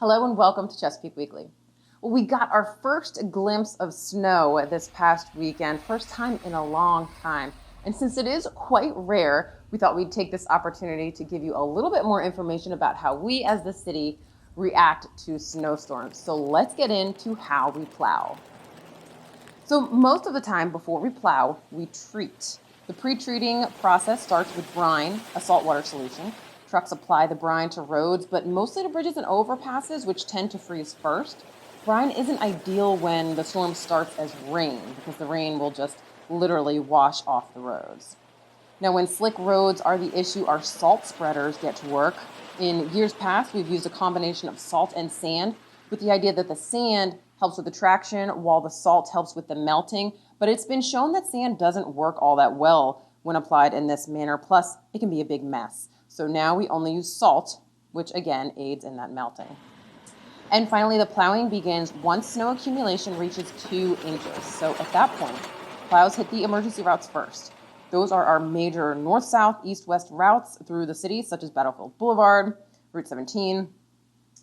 Hello and welcome to Chesapeake Weekly. Well, we got our first glimpse of snow this past weekend, first time in a long time. And since it is quite rare, we thought we'd take this opportunity to give you a little bit more information about how we as the city react to snowstorms. So let's get into how we plow. So most of the time before we plow, we treat. The pre-treating process starts with brine, a saltwater solution. Trucks apply the brine to roads, but mostly to bridges and overpasses, which tend to freeze first. Brine isn't ideal when the storm starts as rain, because the rain will just literally wash off the roads. Now, when slick roads are the issue, our salt spreaders get to work. In years past, we've used a combination of salt and sand, with the idea that the sand helps with the traction while the salt helps with the melting. But it's been shown that sand doesn't work all that well when applied in this manner. Plus, it can be a big mess. So now we only use salt, which again aids in that melting. And finally, the plowing begins once snow accumulation reaches 2 inches. So at that point, plows hit the emergency routes first. Those are our major north-south, east-west routes through the city, such as Battlefield Boulevard, Route 17.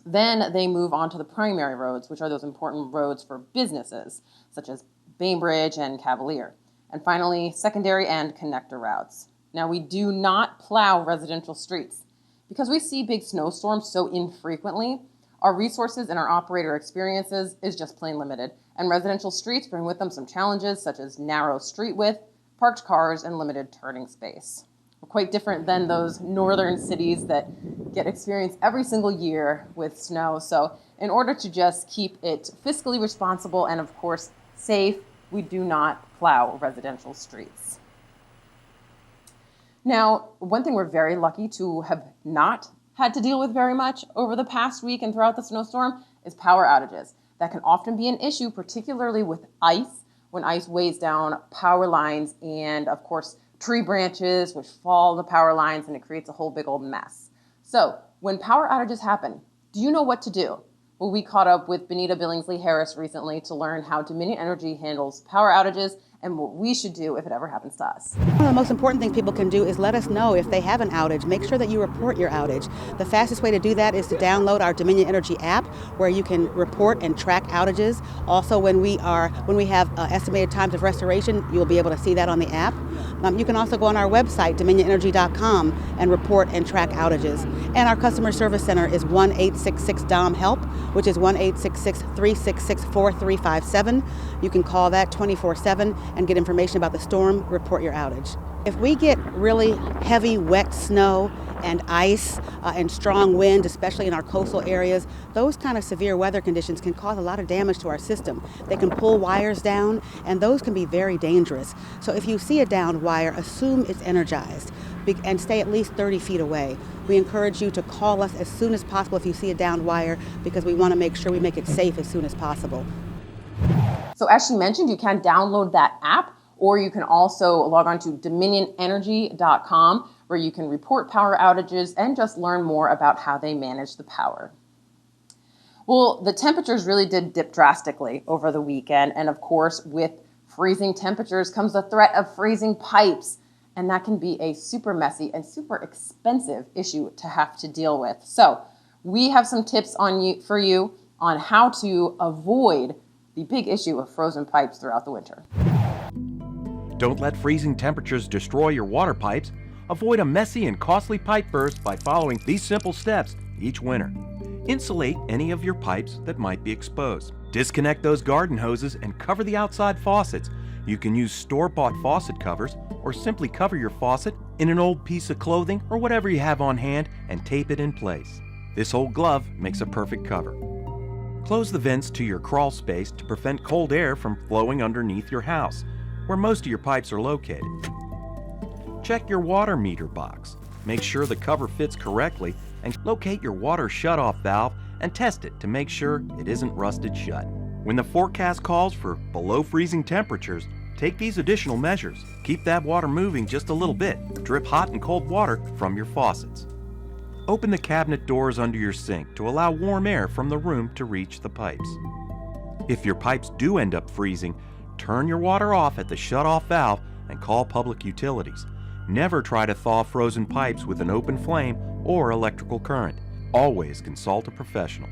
Then they move on to the primary roads, which are those important roads for businesses, such as Bainbridge and Cavalier. And finally, secondary and connector routes. Now, we do not plow residential streets. Because we see big snowstorms so infrequently, our resources and our operator experiences is just plain limited. And residential streets bring with them some challenges such as narrow street width, parked cars, and limited turning space. We're quite different than those northern cities that get experienced every single year with snow. So in order to just keep it fiscally responsible and, of course, safe, we do not plow residential streets. Now, one thing we're very lucky to have not had to deal with very much over the past week and throughout the snowstorm is power outages. That can often be an issue, particularly with ice, when ice weighs down power lines and, of course, tree branches, which fall on the power lines, and it creates a whole big old mess. So when power outages happen, do you know what to do? Well, we caught up with Benita Billingsley Harris recently to learn how Dominion Energy handles power outages and what we should do if it ever happens to us. One of the most important things people can do is let us know if they have an outage. Make sure that you report your outage. The fastest way to do that is to download our Dominion Energy app, where you can report and track outages. Also, when we have estimated times of restoration, you'll be able to see that on the app. You can also go on our website, dominionenergy.com, and report and track outages. And our customer service center is 1-866-DOM-HELP, which is 1-866-366-4357. You can call that 24/7 and get information about the storm, report your outage. If we get really heavy, wet snow and ice and strong wind, especially in our coastal areas, those kind of severe weather conditions can cause a lot of damage to our system. They can pull wires down, and those can be very dangerous. So if you see a downed wire, assume it's energized and stay at least 30 feet away. We encourage you to call us as soon as possible if you see a downed wire, because we want to make sure we make it safe as soon as possible. So as she mentioned, you can download that app, or you can also log on to dominionenergy.com, where you can report power outages and just learn more about how they manage the power. Well, the temperatures really did dip drastically over the weekend. And of course, with freezing temperatures comes the threat of freezing pipes. And that can be a super messy and super expensive issue to have to deal with. So we have some tips for you on how to avoid the big issue of frozen pipes throughout the winter. Don't let freezing temperatures destroy your water pipes. Avoid a messy and costly pipe burst by following these simple steps each winter. Insulate any of your pipes that might be exposed. Disconnect those garden hoses and cover the outside faucets. You can use store-bought faucet covers, or simply cover your faucet in an old piece of clothing or whatever you have on hand and tape it in place. This old glove makes a perfect cover. Close the vents to your crawl space to prevent cold air from flowing underneath your house, where most of your pipes are located. Check your water meter box. Make sure the cover fits correctly, and locate your water shutoff valve and test it to make sure it isn't rusted shut. When the forecast calls for below freezing temperatures, take these additional measures. Keep that water moving just a little bit. Drip hot and cold water from your faucets. Open the cabinet doors under your sink to allow warm air from the room to reach the pipes. If your pipes do end up freezing, turn your water off at the shutoff valve and call public utilities. Never try to thaw frozen pipes with an open flame or electrical current. Always consult a professional.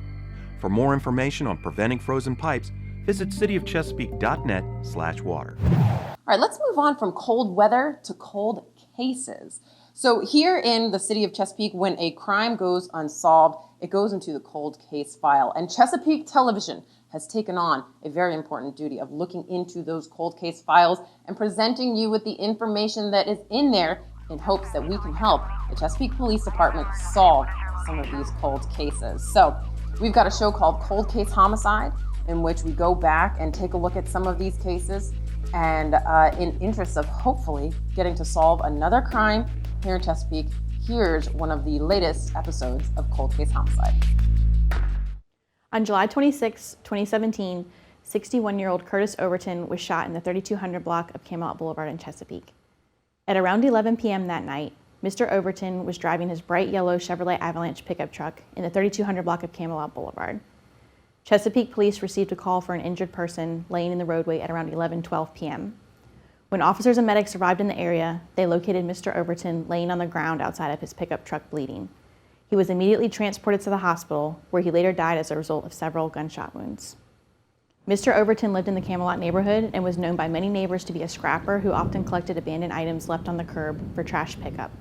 For more information on preventing frozen pipes, visit cityofchesapeake.net/water. All right, let's move on from cold weather to cold cases. So here in the city of Chesapeake, when a crime goes unsolved, it goes into the cold case file. And Chesapeake Television has taken on a very important duty of looking into those cold case files and presenting you with the information that is in there in hopes that we can help the Chesapeake Police Department solve some of these cold cases. So we've got a show called Cold Case Homicide, in which we go back and take a look at some of these cases and in interest of hopefully getting to solve another crime here in Chesapeake, here's one of the latest episodes of Cold Case Homicide. On July 26, 2017, 61-year-old Curtis Overton was shot in the 3200 block of Camelot Boulevard in Chesapeake. At around 11 p.m. that night, Mr. Overton was driving his bright yellow Chevrolet Avalanche pickup truck in the 3200 block of Camelot Boulevard. Chesapeake police received a call for an injured person laying in the roadway at around 11:12 p.m. When officers and medics arrived in the area, they located Mr. Overton laying on the ground outside of his pickup truck bleeding. He was immediately transported to the hospital, where he later died as a result of several gunshot wounds. Mr. Overton lived in the Camelot neighborhood and was known by many neighbors to be a scrapper who often collected abandoned items left on the curb for trash pickup.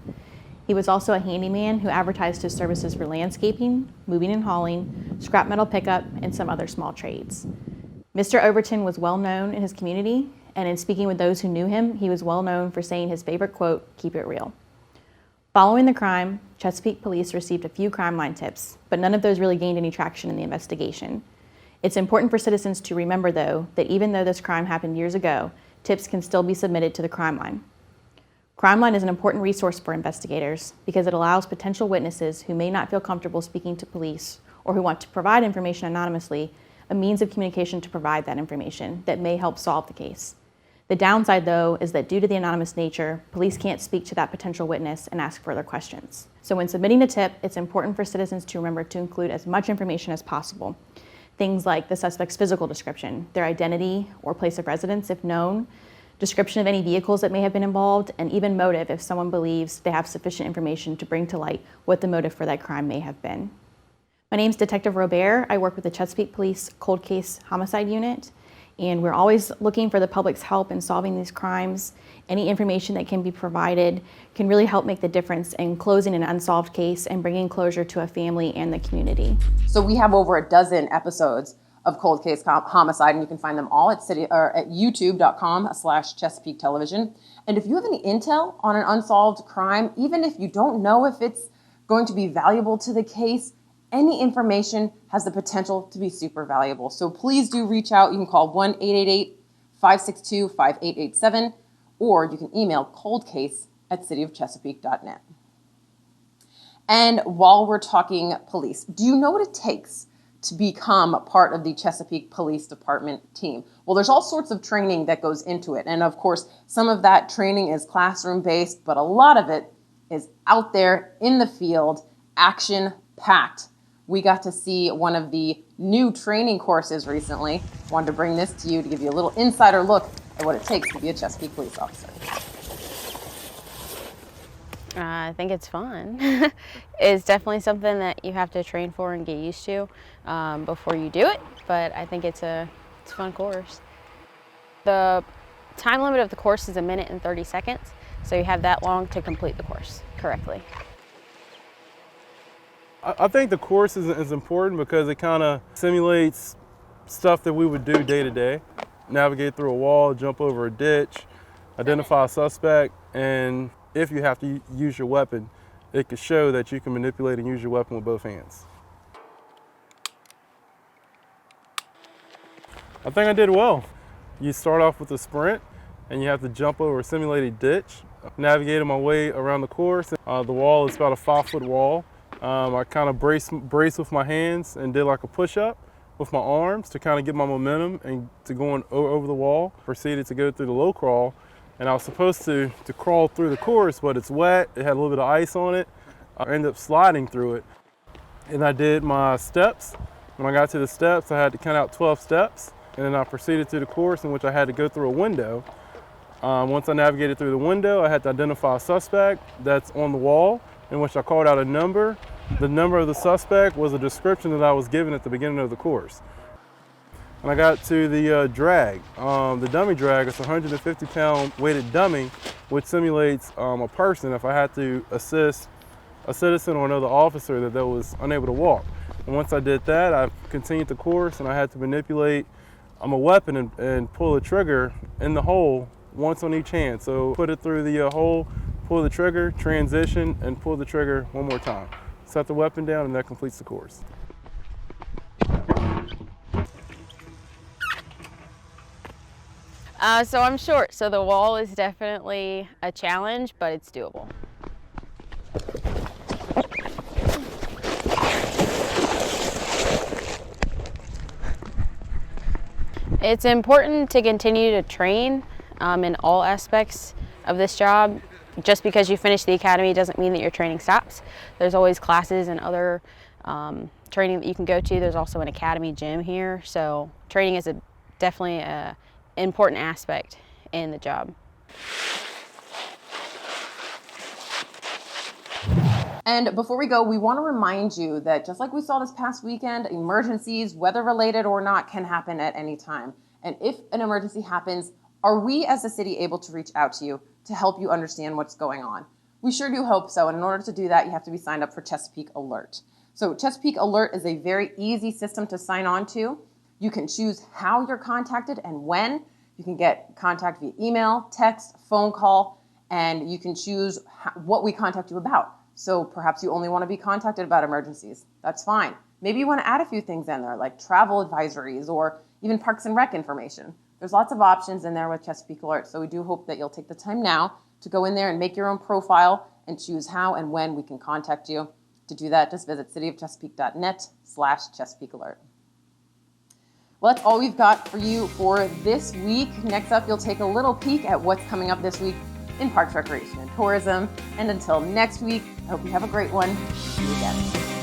He was also a handyman who advertised his services for landscaping, moving and hauling, scrap metal pickup, and some other small trades. Mr. Overton was well known in his community, and in speaking with those who knew him, he was well known for saying his favorite quote, "Keep it real." Following the crime, Chesapeake police received a few crime line tips, but none of those really gained any traction in the investigation. It's important for citizens to remember, though, that even though this crime happened years ago, tips can still be submitted to the crime line. Crime Line is an important resource for investigators because it allows potential witnesses who may not feel comfortable speaking to police or who want to provide information anonymously a means of communication to provide that information that may help solve the case. The downside, though, is that due to the anonymous nature, police can't speak to that potential witness and ask further questions. So when submitting a tip, it's important for citizens to remember to include as much information as possible. Things like the suspect's physical description, their identity or place of residence if known, description of any vehicles that may have been involved, and even motive if someone believes they have sufficient information to bring to light what the motive for that crime may have been. My name's Detective Robert. I work with the Chesapeake Police Cold Case Homicide Unit, and we're always looking for the public's help in solving these crimes. Any information that can be provided can really help make the difference in closing an unsolved case and bringing closure to a family and the community. So we have over a dozen episodes of Cold Case Homicide, and you can find them all at youtube.com/Chesapeake Television. And if you have any intel on an unsolved crime, even if you don't know if it's going to be valuable to the case, any information has the potential to be super valuable. So please do reach out. You can call 1-888-562-5887, or you can email coldcase@cityofchesapeake.net. And while we're talking police, do you know what it takes to become part of the Chesapeake Police Department team? Well, there's all sorts of training that goes into it. And of course, some of that training is classroom-based, but a lot of it is out there in the field, action-packed. We got to see one of the new training courses recently. Wanted to bring this to you to give you a little insider look at what it takes to be a Chesapeake police officer. I think it's fun. It's definitely something that you have to train for and get used to before you do it, but I think it's a fun course. The time limit of the course is 1 minute and 30 seconds, so you have that long to complete the course correctly. I think the course is important because it kind of simulates stuff that we would do day to day. Navigate through a wall, jump over a ditch, identify a suspect, and if you have to use your weapon, it could show that you can manipulate and use your weapon with both hands. I think I did well. You start off with a sprint and you have to jump over a simulated ditch. Navigated my way around the course. The wall is about a 5-foot wall. I kind of braced with my hands and did like a push-up with my arms to kind of get my momentum and to going over the wall. Proceeded to go through the low crawl, and I was supposed to crawl through the course, but it's wet. It had a little bit of ice on it. I ended up sliding through it, and I did my steps. When I got to the steps, I had to count out 12 steps, and then I proceeded through the course in which I had to go through a window. Once I navigated through the window, I had to identify a suspect that's on the wall, in which I called out a number, The number of the suspect was a description that I was given at the beginning of the course. When I got to the drag, the dummy drag, it's a 150-pound weighted dummy, which simulates a person if I had to assist a citizen or another officer that was unable to walk. And once I did that, I continued the course and I had to manipulate a weapon and pull the trigger in the hole once on each hand. So put it through the hole, pull the trigger, transition, and pull the trigger one more time. Set the weapon down and that completes the course. So I'm short, so the wall is definitely a challenge, but it's doable. It's important to continue to train in all aspects of this job. Just because you finish the academy doesn't mean that your training stops. There's always classes and other training that you can go to. There's also an academy gym here, so training is definitely an important aspect in the job. And before we go, we want to remind you that just like we saw this past weekend, emergencies, weather related or not, can happen at any time. And if an emergency happens, are we as a city able to reach out to you to help you understand what's going on? We sure do hope so. And in order to do that, you have to be signed up for Chesapeake Alert. So Chesapeake Alert is a very easy system to sign on to. You can choose how you're contacted and when. You can get contact via email, text, phone call, and you can choose what we contact you about. So perhaps you only want to be contacted about emergencies. That's fine. Maybe you want to add a few things in there, like travel advisories or even Parks and Rec information. There's lots of options in there with Chesapeake Alert, so we do hope that you'll take the time now to go in there and make your own profile and choose how and when we can contact you. To do that, just visit cityofchesapeake.net/Chesapeake Alert. Well, that's all we've got for you for this week. Next up, you'll take a little peek at what's coming up this week in Parks, Recreation, and Tourism. And until next week, I hope you have a great one. See you again.